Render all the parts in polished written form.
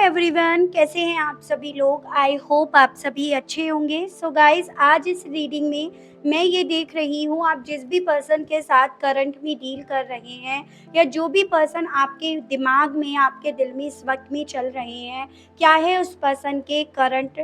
Everyone, कैसे हैं आप सभी लोग। आई होप आप सभी अच्छे होंगे। सो गाइस, आज इस रीडिंग में मैं ये देख रही हूँ, आप जिस भी पर्सन के साथ करंट में डील कर रहे हैं या जो भी पर्सन आपके दिमाग में आपके दिल में इस वक्त में चल रहे हैं, क्या है उस पर्सन के करंट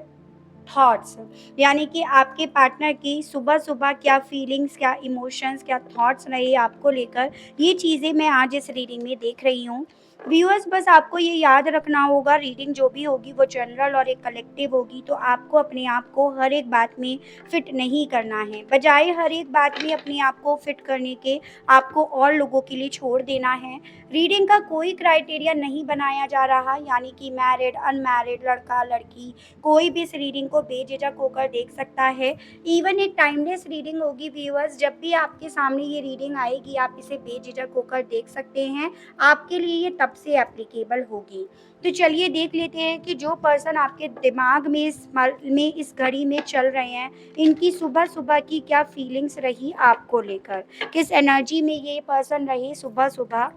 थॉट्स। यानी कि आपके पार्टनर की सुबह सुबह क्या फीलिंग्स, क्या इमोशंस, क्या थॉट्स रहे आपको लेकर, ये चीज़ें मैं आज इस रीडिंग में देख रही हूँ। व्यूअर्स, बस आपको ये याद रखना होगा, रीडिंग जो भी होगी वो जनरल और एक कलेक्टिव होगी, तो आपको अपने आप को हर एक बात में फिट नहीं करना है। बजाय हर एक बात में अपने आप को फिट करने के, आपको और लोगों के लिए छोड़ देना है। रीडिंग का कोई क्राइटेरिया नहीं बनाया जा रहा, यानी कि मैरिड, अनमैरिड, लड़का लड़की, कोई भी इस रीडिंग को बेझिझक होकर देख सकता है। इवन एक टाइमलेस रीडिंग होगी व्यूअर्स, जब भी आपके सामने ये रीडिंग आएगी आप इसे बेझिझक होकर देख सकते हैं। आपके लिए ये तब से एप्लीकेबल होगी। तो चलिए देख लेते हैं कि जो पर्सन आपके दिमाग में इस घड़ी में चल रहे हैं, इनकी सुबह सुबह की क्या फीलिंग्स रही आपको लेकर, किस एनर्जी में ये पर्सन रहे सुबह सुबह।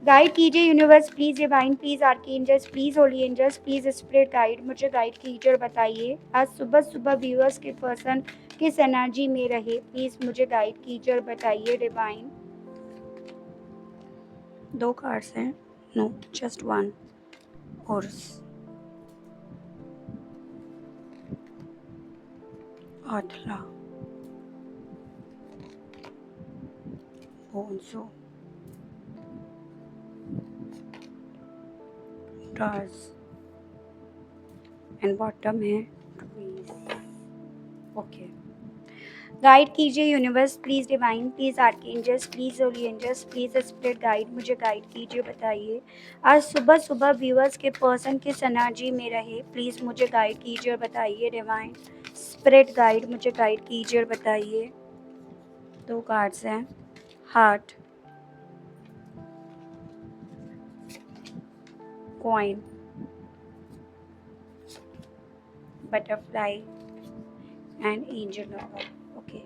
गाइड कीजिए universe please, divine please, archangels please, holy angels please, spirit guide, मुझे गाइड कीजिए और बताइए आज सुबह सुबह व्यूअर्स के पर्सन किस एनर्जी में रहे, प्लीज मुझे गाइड कीजिए और बताइए डिवाइन। दो कार्ड्स हैं, नो जस्ट वन। हॉर्स, आठला, बोन्सो, स्टार्स एंड बॉटम है ट्रीज। ओके, गाइड कीजिए universe please, divine please, archangels please, holy angels please, spirit guide, मुझे गाइड कीजिए, बताइए आज सुबह सुबह व्यूअर्स के पर्सन किस एनर्जी में रहे, प्लीज मुझे गाइड कीजिए और बताइए डिवाइन। स्पिरिट गाइड, मुझे गाइड कीजिए और बताइए। दो कार्ड्स हैं, heart, coin, butterfly and angel lover. Okay,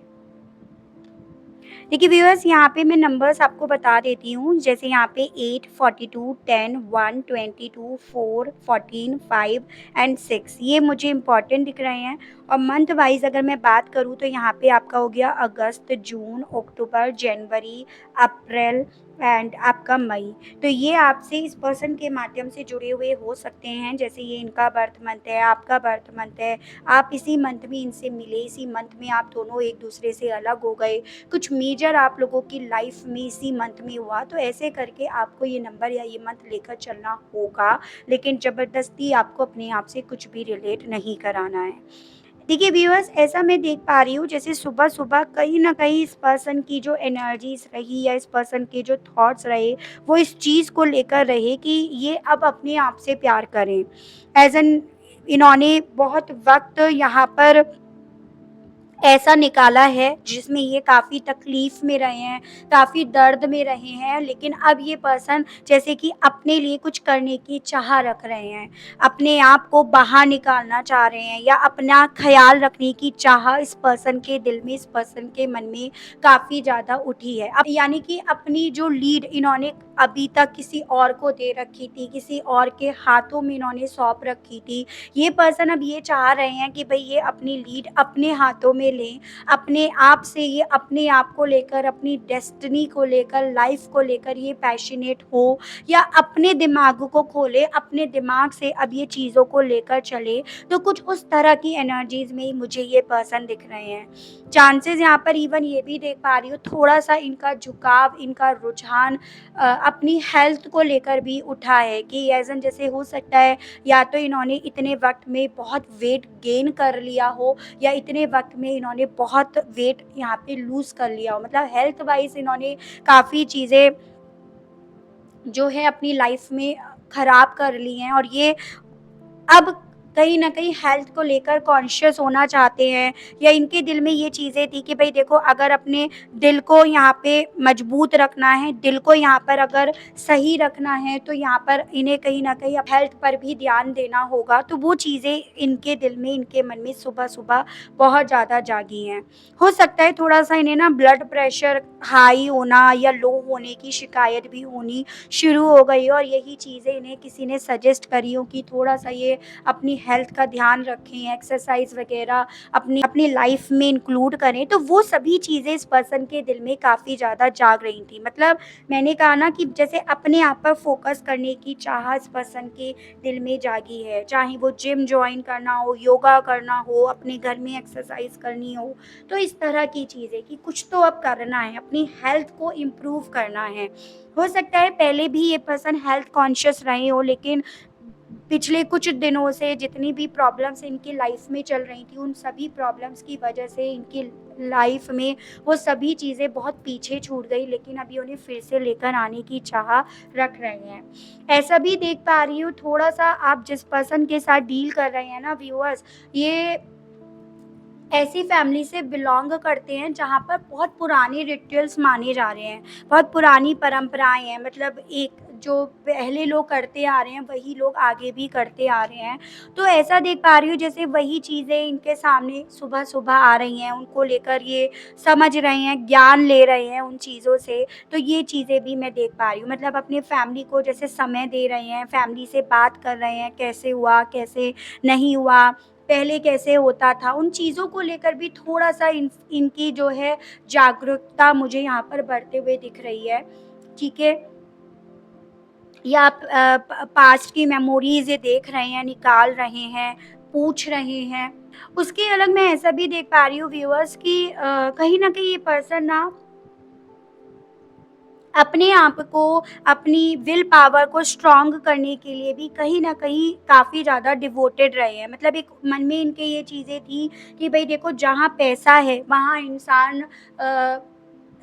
देखिए व्यूअर्स, यहाँ पे मैं नंबर्स आपको बता देती हूँ। जैसे यहाँ पे 8, 42, 10, 1, 22, 4, 14, 5 एंड 6 ये मुझे इंपॉर्टेंट दिख रहे हैं। और मंथ वाइज अगर मैं बात करूँ तो यहाँ पे आपका हो गया अगस्त, जून, अक्टूबर, जनवरी, अप्रैल एंड आपका मई। तो ये आपसे इस पर्सन के माध्यम से जुड़े हुए हो सकते हैं। जैसे ये इनका बर्थ मंथ है, आपका बर्थ मंथ है, आप इसी मंथ में इनसे मिले, इसी मंथ में आप दोनों एक दूसरे से अलग हो गए, कुछ मेजर आप लोगों की लाइफ में इसी मंथ में हुआ, तो ऐसे करके आपको ये नंबर या ये मंथ लेकर चलना होगा। लेकिन ज़बरदस्ती आपको अपने आप से कुछ भी रिलेट नहीं कराना है। देखिए व्यूअर्स, ऐसा मैं देख पा रही हूँ जैसे सुबह सुबह कहीं ना कहीं इस पर्सन की जो एनर्जीज रही या इस पर्सन के जो थॉट्स रहे, वो इस चीज़ को लेकर रहे कि ये अब अपने आप से प्यार करें। एज एन, इन्होंने बहुत वक्त यहाँ पर ऐसा निकाला है जिसमें ये काफ़ी तकलीफ में रहे हैं, काफ़ी दर्द में रहे हैं, लेकिन अब ये पर्सन जैसे कि अपने लिए कुछ करने की चाह रख रहे हैं, अपने आप को बाहर निकालना चाह रहे हैं या अपना ख्याल रखने की चाह इस पर्सन के दिल में, इस पर्सन के मन में काफ़ी ज़्यादा उठी है। अब यानी कि अपनी जो लीड इन्होंने अभी तक किसी और को दे रखी थी, किसी और के हाथों में इन्होंने सौंप रखी थी, ये पर्सन अब ये चाह रहे हैं कि भई ये अपनी लीड अपने हाथों में लें, अपने आप से ये अपने आप को लेकर, अपनी डेस्टिनी को लेकर, लाइफ को लेकर ये पैशनेट हो या अपने दिमाग को खोले, अपने दिमाग से अब ये चीज़ों को लेकर चले। तो कुछ उस तरह की एनर्जीज़ में ही मुझे ये पर्सन दिख रहे हैं। चांसेस यहाँ पर इवन ये भी देख पा रही हूँ, थोड़ा-सा इनका झुकाव, इनका रुझान अपनी हेल्थ को लेकर भी उठा है कि एज़ एन जैसे हो सकता है या तो इन्होंने इतने वक़्त में बहुत वेट गेन कर लिया हो या इतने वक़्त में इन्होंने बहुत वेट यहाँ पे लूज़ कर लिया हो। मतलब हेल्थ वाइज़ इन्होंने काफ़ी चीज़ें जो है अपनी लाइफ़ में ख़राब कर ली हैं, और ये अब कहीं न कहीं हेल्थ को लेकर कॉन्शियस होना चाहते हैं, या इनके दिल में ये चीज़ें थी कि भई देखो, अगर अपने दिल को यहाँ पे मजबूत रखना है, दिल को यहाँ पर अगर सही रखना है, तो यहाँ पर इन्हें कहीं न कहीं हेल्थ पर भी ध्यान देना होगा। तो वो चीज़ें इनके दिल में, इनके मन में सुबह-सुबह बहुत ज़्यादा जागी हैं। हो सकता है थोड़ा-सा इन्हें ना ब्लड प्रेशर हाई होना या लो होने की शिकायत भी होनी शुरू हो गई हो, और यही चीज़ें इन्हें किसी ने सजेस्ट करी हो कि थोड़ा-सा ये अपनी हेल्थ का ध्यान रखें, एक्सरसाइज़ वग़ैरह अपनी अपनी लाइफ़ में इंक्लूड करें। तो वो सभी चीज़ें इस पर्सन के दिल में काफ़ी ज़्यादा जाग रही थी। मतलब मैंने कहा ना कि जैसे अपने आप पर फ़ोकस करने की चाह इस पर्सन के दिल में जागी है। चाहे वो जिम जॉइन करना हो, योगा करना हो, अपने घर में एक्सरसाइज़ करनी हो। तो इस तरह की चीज़ें कि कुछ तो अब करना है, अपनी हेल्थ को इम्प्रूव करना है। हो सकता है पहले भी ये पर्सन हेल्थ कॉन्शियस रहे हों, लेकिन पिछले कुछ दिनों से जितनी भी प्रॉब्लम्स इनकी लाइफ में चल रही थी, उन सभी प्रॉब्लम्स की वजह से इनकी लाइफ में वो सभी चीज़ें बहुत पीछे छूट गई, लेकिन अभी उन्हें फिर से लेकर आने की चाह रख रहे हैं। ऐसा भी देख पा रही हूँ, थोड़ा-सा आप जिस पर्सन के साथ डील कर रहे हैं ना व्यूअर्स, ये ऐसी फैमिली से बिलॉन्ग करते हैं जहाँ पर बहुत पुराने रिचुअल्स माने जा रहे हैं, बहुत पुरानी परंपराएँ हैं। मतलब एक जो पहले लोग करते आ रहे हैं, वही लोग आगे भी करते आ रहे हैं। तो ऐसा देख पा रही हूँ जैसे वही चीज़ें इनके सामने सुबह-सुबह आ रही हैं, उनको लेकर ये समझ रहे हैं, ज्ञान ले रहे हैं उन चीज़ों से। तो ये चीज़ें भी मैं देख पा रही हूँ। मतलब अपने फैमिली को जैसे समय दे रहे हैं, फैमिली से बात कर रहे हैं, कैसे हुआ, कैसे नहीं हुआ, पहले कैसे होता था, उन चीज़ों को लेकर भी थोड़ा-सा इनकी जो है जागरूकता मुझे यहाँ पर बढ़ते हुए दिख रही है, ठीक है? या आप पास्ट की मेमोरीज़ ये देख रहे हैं, निकाल रहे हैं, पूछ रहे हैं। उसके अलग मैं ऐसा भी देख पा रही हूँ व्यूअर्स कि कहीं न कहीं ये पर्सन ना अपने आप को, अपनी विल पावर को स्ट्रॉन्ग करने के लिए भी कहीं न कहीं काफ़ी ज़्यादा डिवोटेड रहे हैं। मतलब एक मन में इनके ये चीज़ें थी कि भई देखो, जहाँ पैसा है वहाँ इंसान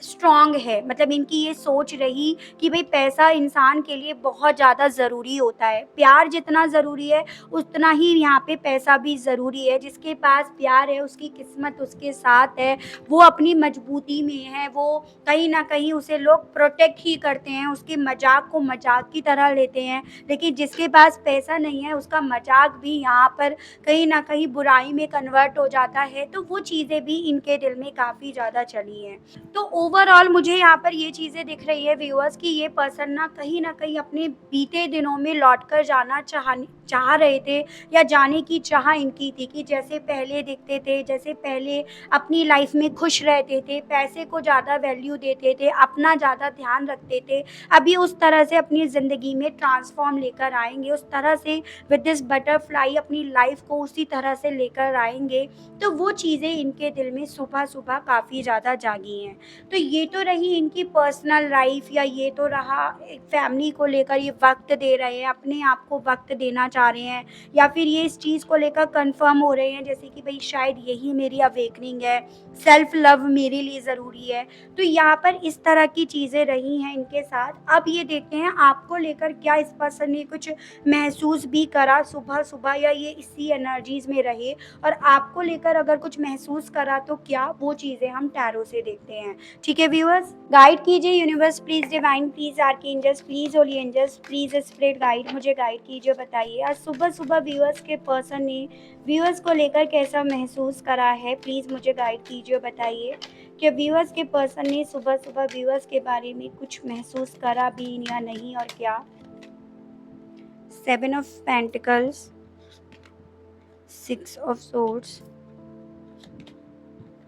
स्ट्रॉन्ग है। मतलब इनकी ये सोच रही कि भई पैसा इंसान के लिए बहुत ज़्यादा ज़रूरी होता है। प्यार जितना ज़रूरी है, उतना ही यहाँ पे पैसा भी ज़रूरी है। जिसके पास प्यार है, उसकी किस्मत उसके साथ है, वो अपनी मजबूती में है, वो कहीं न कहीं उसे लोग प्रोटेक्ट ही करते हैं, उसके मज़ाक को मज़ाक की तरह लेते हैं। लेकिन जिसके पास पैसा नहीं है, उसका मज़ाक भी यहाँ पर कहीं न कहीं बुराई में कन्वर्ट हो जाता है। तो वो चीज़ें भी इनके दिल में काफ़ी ज़्यादा चली हैं। तो ओवरऑल मुझे यहाँ पर ये चीज़ें दिख रही है व्यूअर्स कि ये पर्सन ना कहीं न कहीं अपने बीते दिनों में लौटकर जाना चाह रहे थे, या जाने की चाह इनकी थी कि जैसे पहले दिखते थे, जैसे पहले अपनी लाइफ़ में खुश रहते थे, पैसे को ज़्यादा वैल्यू देते थे, अपना ज़्यादा ध्यान रखते थे। अभी उस तरह से अपनी ज़िंदगी में ट्रांसफ़ॉर्म लेकर आएँगे, उस तरह से विद दिस बटरफ्लाई अपनी लाइफ़ को उसी तरह से लेकर आएँगे। तो वो चीज़ें इनके दिल में सुबह-सुबह काफ़ी ज़्यादा जागी हैं। तो ये तो रही इनकी पर्सनल लाइफ, या ये तो रहा एक फैमिली को लेकर ये वक़्त दे रहे हैं, अपने आप को वक़्त देना चाह रहे हैं, या फिर ये इस चीज़ को लेकर कन्फर्म हो रहे हैं जैसे कि भई शायद यही मेरी अवेकनिंग है, सेल्फ लव मेरे लिए ज़रूरी है। तो यहाँ पर इस तरह की चीज़ें रही हैं इनके साथ। अब ये देखते हैं आपको लेकर क्या इस पर्सन ने कुछ महसूस भी करा सुबह-सुबह, या ये इसी एनर्जीज़ में रहे, और आपको लेकर अगर कुछ महसूस करा तो क्या, वो चीज़ें हम टैरो से देखते हैं। ठीक है व्यूअर्स, गाइड कीजिए universe please, divine please, archangels please, holy angels please, spirit guide मुझे गाइड कीजिए, बताइए आज सुबह-सुबह व्यूअर्स के पर्सन ने व्यूअर्स को लेकर कैसा महसूस करा है, प्लीज़ मुझे गाइड कीजिए, बताइए कि व्यूअर्स के पर्सन ने सुबह-सुबह व्यूअर्स के बारे में कुछ महसूस करा भी या नहीं, और क्या? 7 of pentacles, 6 of swords,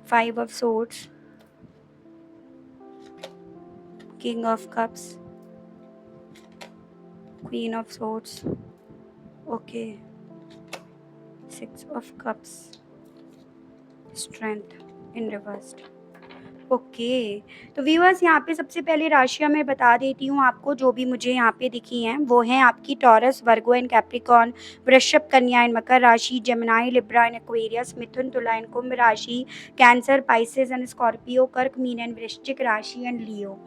5 of swords, King of Cups, Queen of Swords, okay, 6 of Cups, Strength in reversed, okay. तो व्यूअर्स यहाँ पे सबसे पहले राशियाँ मैं बता देती हूँ आपको, जो भी मुझे यहाँ पे दिखी हैं वो हैं आपकी टॉरस, वर्गो एंड कैप्रिकॉर्न, वृषभ, कन्या एंड मकर राशि, जेमिनी, लिब्रा एंड एक्वेरियस, मिथुन, तुला एंड कुंभ राशि, कैंसर, पाइसेस एंड स्कॉर्पियो, कर्क, मीन एंड वृश्चिक राशि एंड लियो।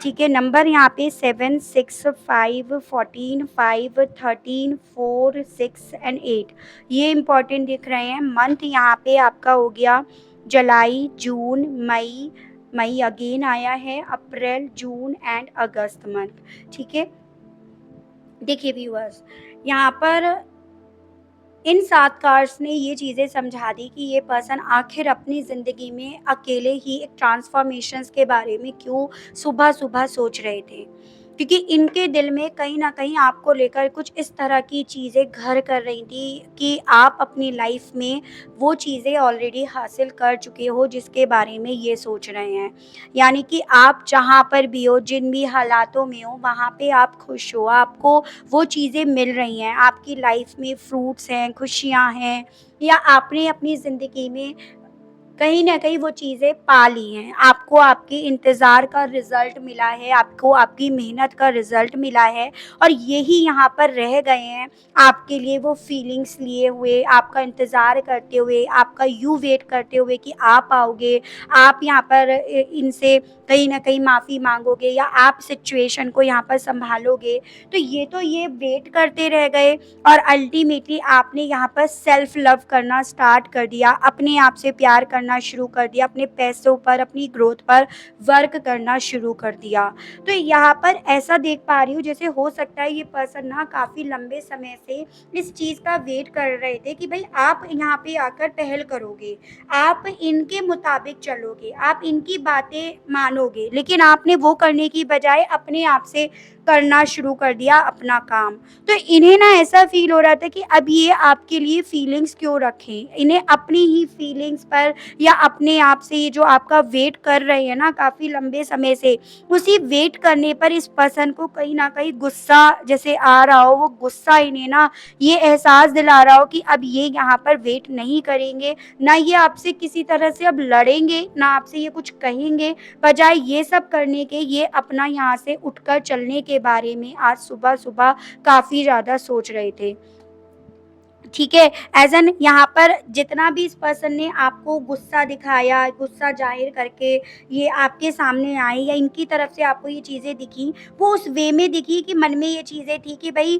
ठीक है, नंबर यहाँ पे 7, 6, 5, 14, 5, 13, 4, 6 एंड 8 ये इम्पोर्टेंट दिख रहे हैं। मंथ यहाँ पे आपका हो गया जुलाई, जून, मई, मई अगेन आया है, अप्रैल, जून एंड अगस्त मंथ। ठीक है, देखिए व्यूअर्स, यहाँ पर इन 7 कार्ड्स ने ये चीज़ें समझा दी कि ये पर्सन आखिर अपनी ज़िंदगी में अकेले ही एक ट्रांसफ़ॉर्मेशंस के बारे में क्यों सुबह-सुबह सोच रहे थे। क्योंकि इनके दिल में कहीं न कहीं आपको लेकर कुछ इस तरह की चीज़ें घर कर रही थी कि आप अपनी लाइफ़ में वो चीज़ें ऑलरेडी हासिल कर चुके हो जिसके बारे में ये सोच रहे हैं। यानी कि आप जहाँ पर भी हो, जिन भी हालातों में हो, वहाँ पे आप खुश हो, आपको वो चीज़ें मिल रही हैं, आपकी लाइफ में फ्रूट्स हैं, खुशियाँ हैं, या आपने अपनी ज़िंदगी में कहीं न कहीं वो चीज़ें पा ली हैं। आपको आपके इंतज़ार का रिज़ल्ट मिला है, आपको आपकी मेहनत का रिज़ल्ट मिला है और यही यहाँ पर रह गए हैं आपके लिए वो फीलिंग्स लिए हुए, आपका इंतज़ार करते हुए, आपका वेट करते हुए कि आप आओगे, आप यहाँ पर इनसे कहीं न कहीं माफ़ी माँगोगे या आप सिचुएशन को यहाँ पर सँभालोगे। तो ये वेट करते रह गए और अल्टीमेटली आपने यहाँ पर सेल्फ लव करना स्टार्ट कर दिया, अपने आप से प्यार करना शुरू कर दिया, अपने पैसों पर, अपनी ग्रोथ पर वर्क करना शुरू कर दिया। तो यहाँ पर ऐसा देख पा रही हूँ जैसे हो सकता है ये पर्सन ना काफ़ी लंबे समय से इस चीज़ का वेट कर रहे थे कि भई आप यहाँ पे आकर पहल करोगे, आप इनके मुताबिक चलोगे, आप इनकी बातें मानोगे, लेकिन आपने वो करने की बजाय अपने आप से करना शुरू कर दिया अपना काम। तो इन्हें ना ऐसा फ़ील हो रहा था कि अब ये आपके लिए फीलिंग्स क्यों रखें? इन्हें अपनी ही फीलिंग्स पर या अपने आप से ये जो आपका वेट कर रहे हैं ना काफ़ी लंबे समय से, उसी वेट करने पर इस पर्सन को कहीं न कहीं गुस्सा जैसे आ रहा हो, वो गुस्सा इन्हें ना ये एहसास दिला रहा हो कि अब ये यहाँ पर वेट नहीं करेंगे, ना ये आपसे किसी तरह से अब लड़ेंगे, ना आपसे ये कुछ कहेंगे। बजाय ये सब करने के ये अपना यहाँ से उठकर चलने के बारे में आज सुबह-सुबह काफ़ी ज़्यादा सोच रहे थे। ठीक है, एज़ एन यहाँ पर जितना भी इस पर्सन ने आपको गुस्सा दिखाया, गुस्सा ज़ाहिर करके ये आपके सामने आए या इनकी तरफ से आपको ये चीज़ें दिखी, वो उस वे में दिखी कि मन में ये चीज़ें थी कि भई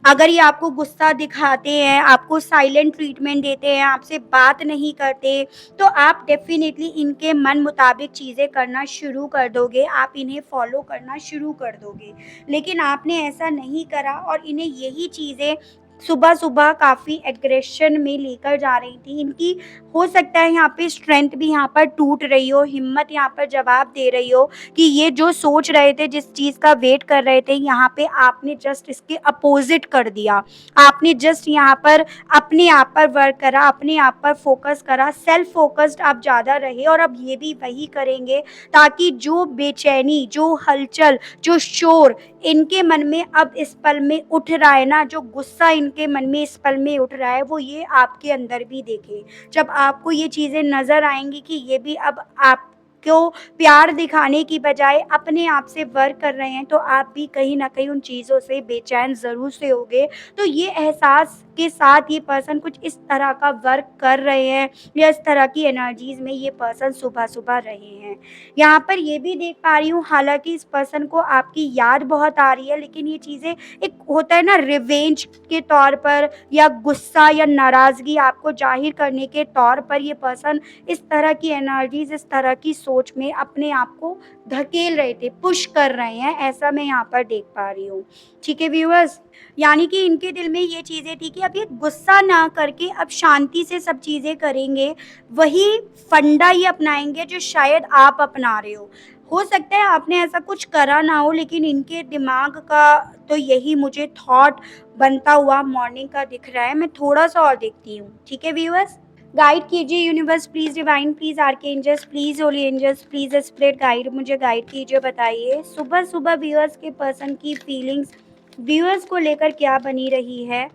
अगर ये आपको गुस्सा दिखाते हैं, आपको साइलेंट ट्रीटमेंट देते हैं, आपसे बात नहीं करते, तो आप डेफ़िनिटली इनके मन मुताबिक चीज़ें करना शुरू कर दोगे, आप इन्हें फ़ॉलो करना शुरू कर दोगे। लेकिन आपने ऐसा नहीं करा और इन्हें यही चीज़ें सुबह-सुबह काफ़ी एग्रेशन में लेकर जा रही थी। इनकी हो सकता है यहाँ पे स्ट्रेंथ भी यहाँ पर टूट रही हो, हिम्मत यहाँ पर जवाब दे रही हो कि ये जो सोच रहे थे, जिस चीज़ का वेट कर रहे थे, यहाँ पे आपने जस्ट इसके अपोज़िट कर दिया। आपने जस्ट यहाँ पर अपने आप पर वर्क करा, अपने आप पर फ़ोकस करा, सेल्फ फ़ोकस्ड आप ज़्यादा रहे और अब ये भी वही करेंगे ताकि जो बेचैनी, जो हलचल, जो शोर इनके मन में अब इस पल में उठ रहा है ना, जो गुस्सा इनके मन में इस पल में उठ रहा है, वो ये आपके अंदर भी देखें। जब आपको ये चीज़ें नज़र आएँगी कि ये भी अब आपको प्यार दिखाने की बजाय अपने आप से वर्क कर रहे हैं, तो आप भी कहीं न कहीं उन चीज़ों से बेचैन ज़रूर से होगे। तो ये एहसास के साथ ये पर्सन कुछ इस तरह का वर्क कर रहे हैं या इस तरह की एनर्जीज़ में ये पर्सन सुबह-सुबह रहे हैं। यहाँ पर ये भी देख पा रही हूँ हालाँकि इस पर्सन को आपकी याद बहुत आ रही है, लेकिन ये चीज़ें एक होता है ना रिवेंज के तौर पर या गुस्सा या नाराज़गी आपको ज़ाहिर करने के तौर पर ये पर्सन इस तरह की एनर्जीज़, इस तरह की सोच में अपने आप को धकेल रहे थे, पुश कर रहे हैं, ऐसा मैं यहाँ पर देख पा रही हूँ। ठीक है व्यूअर्स? यानी कि इनके दिल में ये चीज़ें थी कि अब ये गुस्सा ना करके अब शांति से सब चीज़ें करेंगे, वही फंडा ये अपनाएँगे जो शायद आप अपना रहे हो। हो सकता है आपने ऐसा कुछ करा ना हो, लेकिन इनके दिमाग का तो यही मुझे थॉट बनता हुआ मॉर्निंग का दिख रहा है। मैं थोड़ा-सा और देखती हूँ। ठीक है व्यूअर्स? गाइड कीजिए universe, please divine, please archangels, please holy angels, please spirit guide, मुझे गाइड कीजिए, बताइए सुबह-सुबह व्यूअर्स के पर्सन की फीलिंग्स व्यूअर्स को लेकर क्या बनी रही है?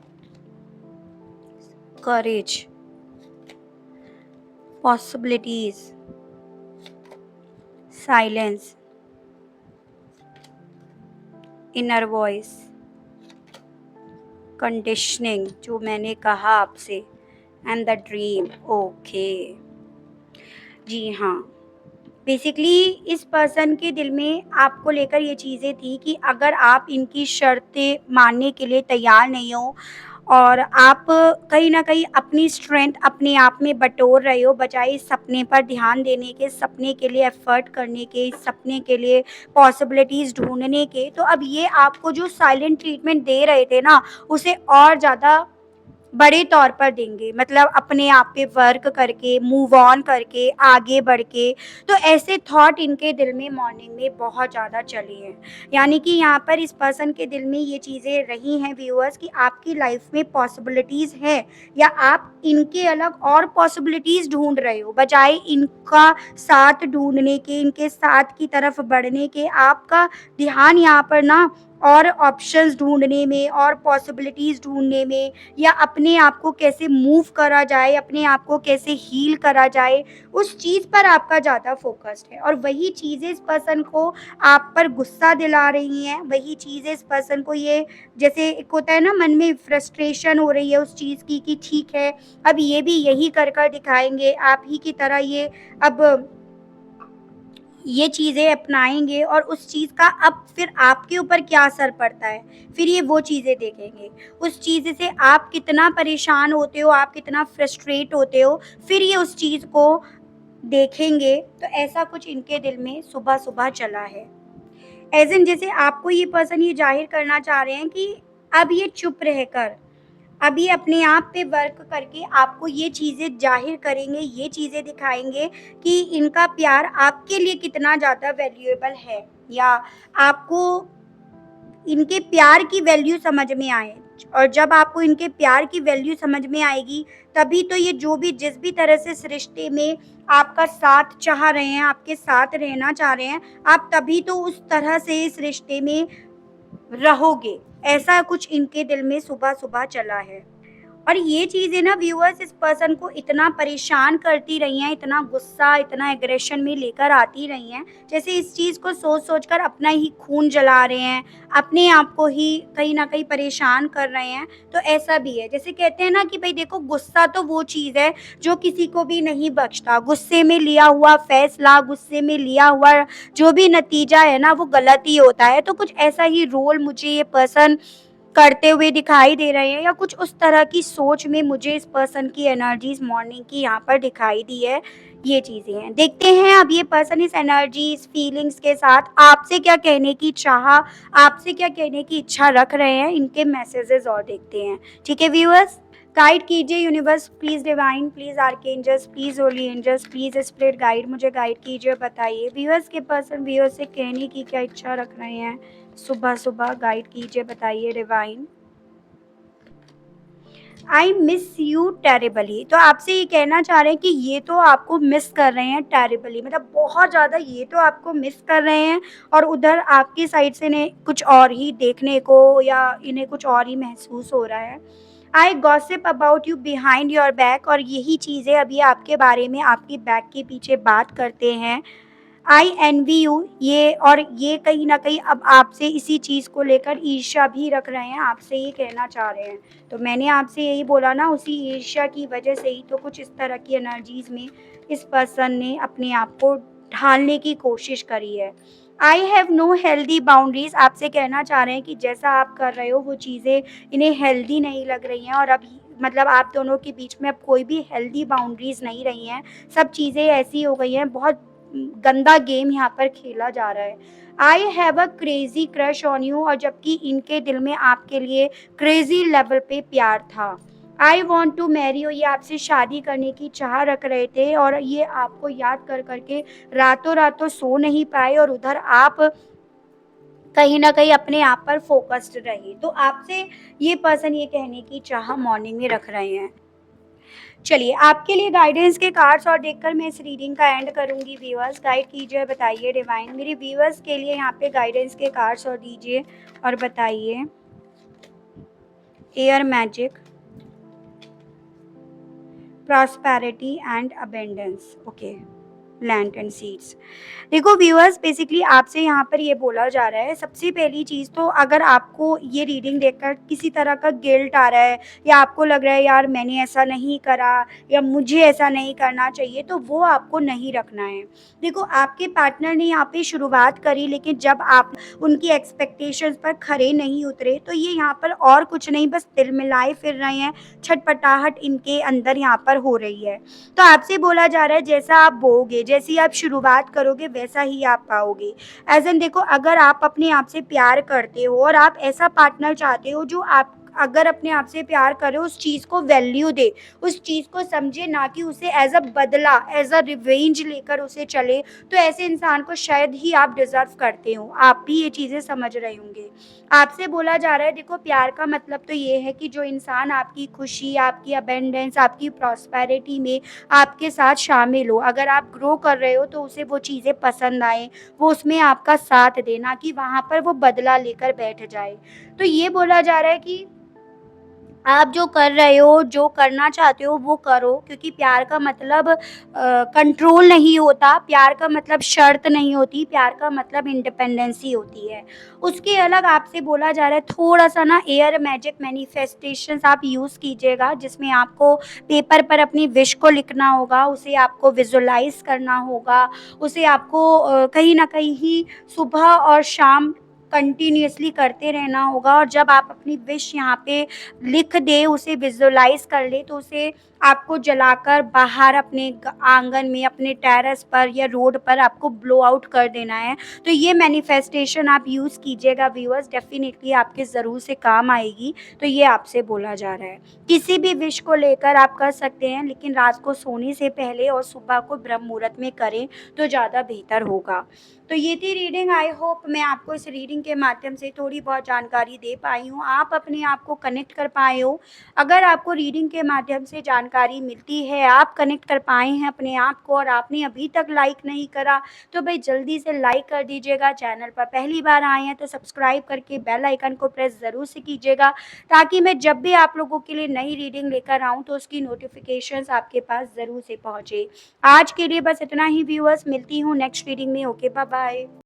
Courage, possibilities, silence, inner voice, conditioning जो मैंने कहा आपसे एंड द ड्रीम। ओके, जी हाँ, बेसिकली इस पर्सन के दिल में आपको लेकर ये चीज़ें थी कि अगर आप इनकी शर्तें मानने के लिए तैयार नहीं हो और आप कहीं न कहीं अपनी स्ट्रेंथ अपने आप में बटोर रहे हो, बजाए इस सपने पर ध्यान देने के, सपने के लिए एफ़र्ट करने के, इस सपने के लिए पॉसिबिलिटीज़ ढूँढने के, तो अब ये आपको जो साइलेंट ट्रीटमेंट दे रहे थे ना, उसे और ज़्यादा बड़े तौर पर देंगे, मतलब अपने आप पे वर्क करके, मूव ऑन करके, आगे बढ़ के। तो ऐसे थॉट इनके दिल में मॉर्निंग में बहुत ज़्यादा चले हैं। यानी कि यहाँ पर इस पर्सन के दिल में ये चीज़ें रही हैं व्यूअर्स कि आपकी लाइफ में पॉसिबिलिटीज़ हैं या आप इनके अलग और पॉसिबिलिटीज़ ढूँढ रहे हो, बजाए इनका साथ ढूँढने के, इनके साथ की तरफ बढ़ने के। आपका ध्यान यहाँ पर ना और ऑप्शंस ढूँढने में और पॉसिबिलिटीज़ ढूँढने में या अपने आप को कैसे मूव करा जाए, अपने आप को कैसे हील करा जाए, उस चीज़ पर आपका ज़्यादा फ़ोकस्ड है और वही चीज़ें इस पर्सन को आप पर गुस्सा दिला रही हैं, वही चीज़ें इस पर्सन को ये जैसे एक होता है ना मन में फ्रस्ट्रेशन हो रही है उस चीज़ की कि ठीक है, अब ये भी यही कर कर दिखाएँगे, आप ही की तरह अब ये चीज़ें अपनाएँगे और उस चीज़ का अब फिर आपके ऊपर क्या असर पड़ता है, फिर ये वो चीज़ें देखेंगे। उस चीज़ से आप कितना परेशान होते हो, आप कितना फ्रस्ट्रेट होते हो, फिर ये उस चीज़ को देखेंगे, तो ऐसा कुछ इनके दिल में सुबह-सुबह चला है। एज़ इन जैसे आपको ये पर्सन ये ज़ाहिर करना चाह रहे हैं कि अब ये चुप रहकर अभी अपने आप पे वर्क करके आपको ये चीज़ें ज़ाहिर करेंगे, ये चीज़ें दिखाएँगे कि इनका प्यार आपके लिए कितना ज़्यादा वैल्यूएबल है या आपको इनके प्यार की वैल्यू समझ में आए। और जब आपको इनके प्यार की वैल्यू समझ में आएगी, तभी तो ये जो भी जिस भी तरह से इस रिश्ते में आपका साथ चाह रहे हैं, आपके साथ रहना चाह रहे हैं, आप तभी तो उस तरह से इस रिश्ते में रहोगे। ऐसा कुछ इनके दिल में सुबह-सुबह चला है। और ये चीज़ें ना व्यूअर्स इस पर्सन को इतना परेशान करती रही हैं, इतना गुस्सा, इतना एग्रेशन में लेकर आती रही हैं, जैसे इस चीज़ को सोच-सोच कर अपना ही खून जला रहे हैं, अपने आप को ही कहीं न कहीं परेशान कर रहे हैं। तो ऐसा भी है, जैसे कहते हैं ना कि भई देखो गुस्सा तो वो चीज़ है जो किसी को भी नहीं बख्शता। गुस्से में लिया हुआ फैसला, गुस्से में लिया हुआ जो भी नतीजा है ना, वो गलत ही होता है। तो कुछ ऐसा ही रोल मुझे ये पर्सन करते हुए दिखाई दे रहे हैं या कुछ उस तरह की सोच में मुझे इस पर्सन की एनर्जीज़ मॉर्निंग की यहाँ पर दिखाई दी है, ये चीज़ें हैं। देखते हैं अब ये पर्सन इस एनर्जी, इस फीलिंग्स के साथ आपसे क्या कहने की चाह, आपसे क्या कहने की इच्छा रख रहे हैं, इनके मैसेजेस और देखते हैं। ठीक है व्यूअर्स? गाइड कीजिए universe please divine, please archangels, please holy angels, please spirit guide मुझे गाइड कीजिए और बताइए व्यूअर्स के पर्सन व्यूअर्स से कहने की क्या इच्छा रख रहे हैं? सुबह-सुबह गाइड कीजिए, बताइए divine. I miss you terribly, तो आपसे ये कहना चाह रहे हैं कि ये तो आपको मिस कर रहे हैं टेरिबली, मतलब बहुत ज़्यादा ये तो आपको मिस कर रहे हैं और उधर आपकी साइड से इन्हें कुछ और ही देखने को या इन्हें कुछ और ही महसूस हो रहा है। I gossip about you behind your back, और यही चीज़ें अभी आपके बारे में आपकी बैक के पीछे बात करते हैं। आई एनवी यू, ये और ये कहीं न कहीं अब आपसे इसी चीज़ को लेकर ईर्ष्या भी रख रहे हैं, आपसे ये कहना चाह रहे हैं। तो मैंने आपसे यही बोला ना, उसी ईर्ष्या की वजह से ही तो कुछ इस तरह की एनर्जीज़ में इस पर्सन ने अपने आप को ढालने की कोशिश करी है। I have no healthy boundaries, आपसे कहना चाह रहे हैं कि जैसा आप कर रहे हो वो चीज़ें इन्हें हेल्दी नहीं लग रही हैं और अब मतलब आप दोनों के बीच में अब कोई भी हेल्दी बाउंड्रीज़ नहीं रही हैं। सब चीज़ें ऐसी हो गई हैं, बहुत गंदा गेम यहाँ पर खेला जा रहा है। I have a crazy crush on you, और जबकि इनके दिल में आपके लिए क्रेज़ी लेवल पे प्यार था। I want to marry you, ये आपसे शादी करने की चाह रख रहे थे और ये आपको याद कर कर के रातों-रातों सो नहीं पाए और उधर आप कहीं न कहीं अपने आप पर फ़ोकस्ड रहे। तो आपसे ये पर्सन ये कहने की चाह मॉर्निंग में रख रहे हैं। चलिए, आपके लिए गाइडेंस के कार्ड्स और देखकर मैं इस रीडिंग का एंड करूँगी व्यूअर्स। गाइड कीजिए और बताइए डिवाइन, मेरे व्यूअर्स के लिए यहाँ पे गाइडेंस के कार्ड्स और दीजिए और बताइए। Air magic, prosperity and abundance, okay. Plant and seeds. देखो व्यूअर्स, बेसिकली आपसे यहाँ पर ये बोला जा रहा है, सबसे पहली चीज़ तो अगर आपको ये रीडिंग देखकर किसी तरह का गिल्ट आ रहा है या आपको लग रहा है यार मैंने ऐसा नहीं करा या मुझे ऐसा नहीं करना चाहिए, तो वो आपको नहीं रखना है। देखो आपके पार्टनर ने यहाँ पे शुरुआत करी, लेकिन जब आप उनकी एक्सपेक्टेशंस पर खरे नहीं उतरे तो ये यहाँ पर और कुछ नहीं, बस तिलमिलाए फिर रहे हैं, छटपटाहट इनके अंदर यहाँ पर हो रही है। तो आपसे बोला जा रहा है जैसा आप बोओगे, जैसी आप शुरुआत करोगे वैसा ही आप पाओगे। एज़ एन देखो, अगर आप अपने आप से प्यार करते हो और आप ऐसा पार्टनर चाहते हो जो आप अगर अपने आप से प्यार करे, उस चीज़ को वैल्यू दे, उस चीज़ को समझे, ना कि उसे एज़ अ बदला, एज़ अ रिवेंज लेकर उसे चले, तो ऐसे इंसान को शायद ही आप डिज़र्व करते हो। आप भी ये चीज़ें समझ रहे होंगे। आपसे बोला जा रहा है देखो, प्यार का मतलब तो ये है कि जो इंसान आपकी खुशी, आपकी अबेंडेंस, आपकी प्रॉस्पेरिटी में आपके साथ शामिल हो। अगर आप ग्रो कर रहे हो तो उसे वो चीज़ें पसंद आएँ, वो उसमें आपका साथ दे, ना कि वहाँ पर वो बदला लेकर बैठ जाए। तो ये बोला जा रहा है कि आप जो कर रहे हो, जो करना चाहते हो वो करो, क्योंकि प्यार का मतलब कंट्रोल नहीं होता, प्यार का मतलब शर्त नहीं होती, प्यार का मतलब इंडिपेंडेंसी होती है। उसके अलग आपसे बोला जा रहा है थोड़ा-सा ना एयर मैजिक मैनिफेस्टेशंस आप यूज़ कीजिएगा, जिसमें आपको पेपर पर अपनी विश को लिखना होगा, उसे आपको विज़ुअलाइज़ करना होगा, उसे आपको कहीं न कहीं सुबह और शाम कंटिन्यूअसली करते रहना होगा, और जब आप अपनी विश यहाँ पे लिख दें, उसे विज़ुअलाइज़ कर लें, तो उसे आपको जलाकर बाहर अपने आंगन में, अपने टेरेस पर या रोड पर आपको ब्लो आउट कर देना है। तो ये मैनिफेस्टेशन आप यूज़ कीजिएगा व्यूअर्स, डेफ़िनिटली आपके ज़रूर से काम आएगी। तो ये आपसे बोला जा रहा है। किसी भी विश को लेकर आप कर सकते हैं, लेकिन रात को सोने से पहले और सुबह को ब्रह्म मुहूर्त में करें तो ज़्यादा बेहतर होगा। तो ये थी रीडिंग। आई होप मैं आपको इस रीडिंग के माध्यम से थोड़ी बहुत जानकारी दे पाई हूँ, आप अपने आप को कनेक्ट कर पाए हो। अगर आपको रीडिंग के माध्यम से जानकारी मिलती है, आप कनेक्ट कर पाए हैं अपने आप को, और आपने अभी तक लाइक नहीं करा, तो भाई जल्दी से लाइक कर दीजिएगा। चैनल पर पहली बार आए हैं तो सब्सक्राइब करके बेल आइकन को प्रेस ज़रूर से कीजिएगा, ताकि मैं जब भी आप लोगों के लिए नई रीडिंग लेकर आऊँ तो उसकी नोटिफिकेशंस आपके पास ज़रूर से पहुँचे। आज के लिए बस इतना ही व्यूअर्स, मिलती हूँ नेक्स्ट रीडिंग में। Okay, bye bye.